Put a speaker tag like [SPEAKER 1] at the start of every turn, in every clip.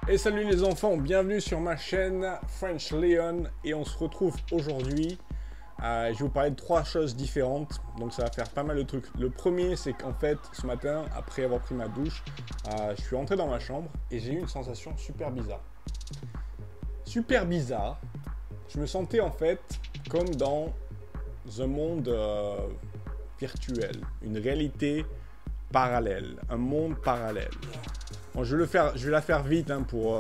[SPEAKER 1] Et salut les enfants, bienvenue sur ma chaîne French Leon et on se retrouve aujourd'hui. Je vais vous parler de trois choses différentes, donc ça va faire pas mal de trucs. Le premier, c'est qu'en fait, ce matin, après avoir pris ma douche, je suis rentré dans ma chambre et j'ai eu une sensation super bizarre. Super bizarre. Je me sentais en fait comme dans un monde virtuel, une réalité parallèle, un monde parallèle. Bon, je vais la faire vite hein, pour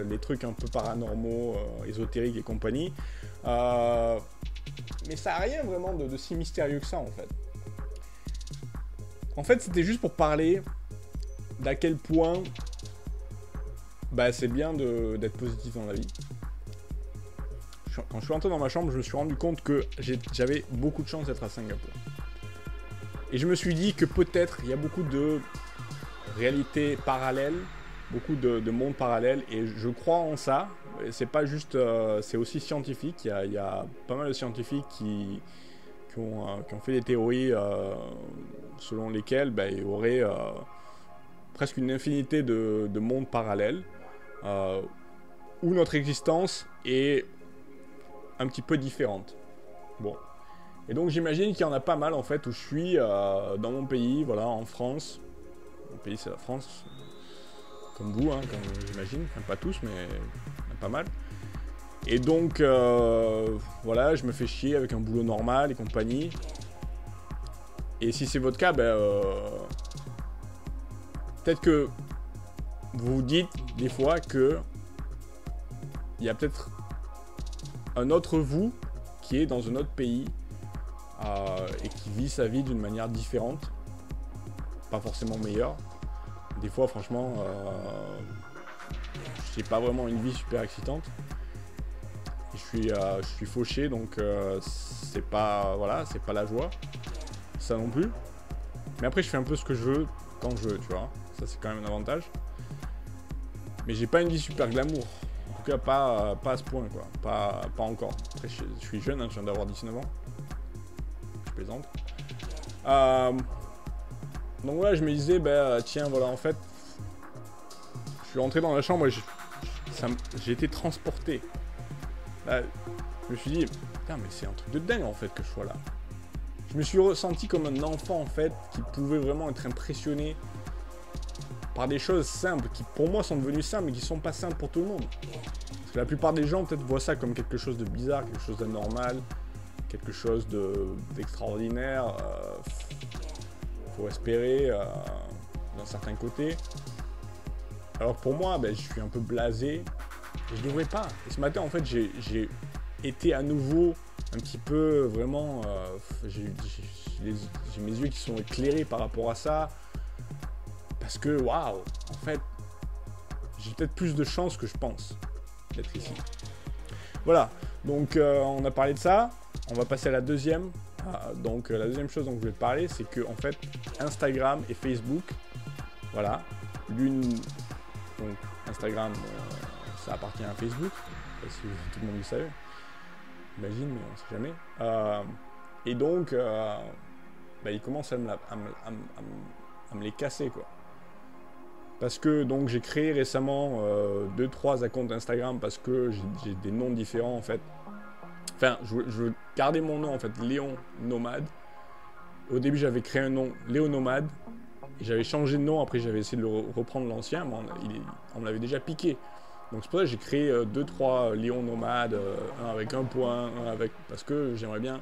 [SPEAKER 1] les trucs un peu paranormaux, ésotériques et compagnie. Mais ça n'a rien vraiment de si mystérieux que ça en fait. En fait, c'était juste pour parler d'à quel point c'est bien d'être positif dans la vie. Quand je suis rentré dans ma chambre, je me suis rendu compte que j'avais beaucoup de chance d'être à Singapour. Et je me suis dit que peut-être il y a beaucoup de réalités parallèles, beaucoup de mondes parallèles, et je crois en ça. C'est pas juste, c'est aussi scientifique. Il y a pas mal de scientifiques qui ont fait des théories selon lesquelles il y aurait presque une infinité de mondes parallèles où notre existence est un petit peu différente. Bon. Et donc j'imagine qu'il y en a pas mal en fait où je suis dans mon pays, voilà, en France. Mon pays c'est la France, comme vous, hein, comme j'imagine, enfin, pas tous mais pas mal. Et donc voilà, je me fais chier avec un boulot normal et compagnie. Et si c'est votre cas, peut-être que vous vous dites des fois que il y a peut-être un autre vous qui est dans un autre pays et qui vit sa vie d'une manière différente, pas forcément meilleure. Des fois, franchement, j'ai pas vraiment une vie super excitante. Je suis fauché, donc c'est pas la joie, ça non plus. Mais après, je fais un peu ce que je veux quand je veux, tu vois. Ça, c'est quand même un avantage. Mais j'ai pas une vie super glamour. En tout cas, pas à ce point, quoi. Pas encore. Après, je suis jeune, hein, je viens d'avoir 19 ans. Je plaisante. Donc voilà, je me disais, tiens, voilà, en fait, je suis rentré dans la chambre et j'ai été transporté. Là, je me suis dit, putain, mais c'est un truc de dingue, en fait, que je sois là. Je me suis ressenti comme un enfant, en fait, qui pouvait vraiment être impressionné par des choses simples, qui pour moi sont devenues simples, mais qui sont pas simples pour tout le monde. Parce que la plupart des gens, peut-être, voient ça comme quelque chose de bizarre, quelque chose d'anormal, quelque chose d'extraordinaire. Faut espérer d'un certain côté. Alors pour moi, je suis un peu blasé et je devrais pas. Et ce matin, en fait, j'ai été à nouveau un petit peu vraiment. J'ai mes yeux qui sont éclairés par rapport à ça. Parce que, waouh, en fait, j'ai peut-être plus de chance que je pense d'être ici. Voilà, donc on a parlé de ça. On va passer à la deuxième. Donc la deuxième chose dont je vais te parler, c'est que en fait Instagram et Facebook, voilà, donc Instagram ça appartient à Facebook, si tout le monde le savait, j'imagine, mais on sait jamais. Et donc ils commencent à me les casser, quoi. Parce que donc j'ai créé récemment 2-3 comptes Instagram parce que j'ai des noms différents en fait. Enfin, je gardais mon nom en fait, Léon Nomade. Au début, j'avais créé un nom Léon Nomade. Et j'avais changé de nom, après j'avais essayé de reprendre l'ancien, mais on me l'avait déjà piqué. Donc c'est pour ça que j'ai créé 2-3 Léon Nomade, un avec un point, un avec... Parce que j'aimerais bien,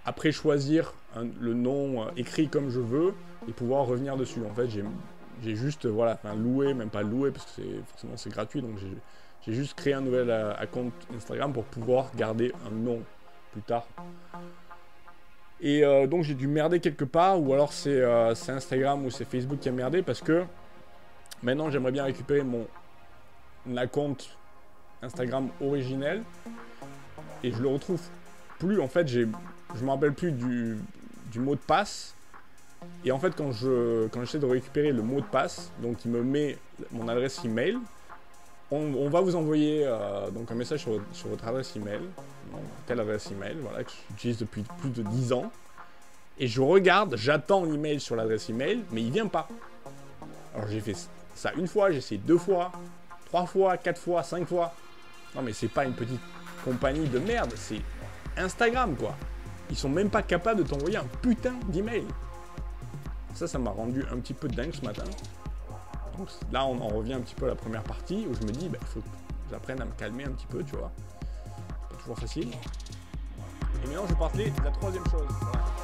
[SPEAKER 1] après choisir le nom écrit comme je veux, et pouvoir revenir dessus. En fait, j'ai juste, loué, même pas loué, parce que forcément c'est gratuit, donc j'ai juste créé un nouvel compte Instagram pour pouvoir garder un nom plus tard. Et donc j'ai dû merder quelque part, ou alors c'est Instagram ou c'est Facebook qui a merdé, parce que maintenant j'aimerais bien récupérer mon compte Instagram originel, et je le retrouve plus. En fait, je me rappelle plus du mot de passe. Et en fait, quand j'essaie de récupérer le mot de passe, donc il me met mon adresse email. On va vous envoyer donc un message sur votre adresse email, telle adresse email, voilà, que j'utilise depuis plus de 10 ans. Et je regarde, j'attends l'email sur l'adresse email, mais il vient pas. Alors j'ai fait ça une fois, j'ai essayé 2 fois, 3 fois, 4 fois, 5 fois. Non mais c'est pas une petite compagnie de merde, c'est Instagram quoi. Ils sont même pas capables de t'envoyer un putain d'email. Ça m'a rendu un petit peu dingue ce matin. Donc là, on en revient un petit peu à la première partie où je me dis, il faut que j'apprenne à me calmer un petit peu, tu vois. C'est pas toujours facile. Et maintenant, je vais parler de la troisième chose. Voilà.